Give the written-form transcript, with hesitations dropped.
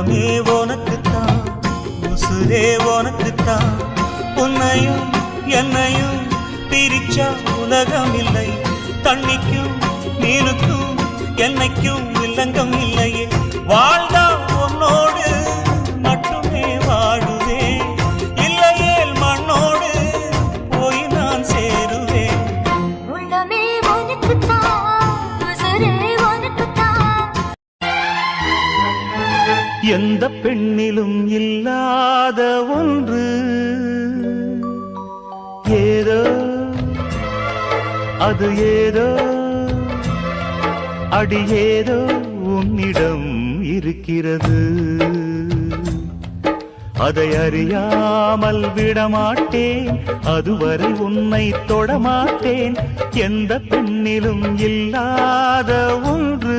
உள்ளமே உனக்குத்தான், உசுரே உனக்குத்தான். உன்னையும் என்னையும் பிரிச்சா உலகம் இல்லை. தண்ணிக்கும் மீனுக்கும் என்னைக்கும் வில்லங்கம் இல்லையே. வாழ்ந்தா உன்னோடு மட்டுமே வாழுவேன், இல்லையேல் மண்ணோடு போய் நான் சேருவேன். உள்ளமே உனக்குத்தான், உசுரே உனக்குத்தான். எந்த பெண்ணிலும் இல்லாத ஒன்று ஏதோ, அது ஏதோ அடியேதோ உன்னிடம் இருக்கிறது. அதை அறியாமல் விடமாட்டேன், அதுவரை உன்னை தொடமாட்டேன். எந்த பெண்ணிலும் இல்லாத ஒன்று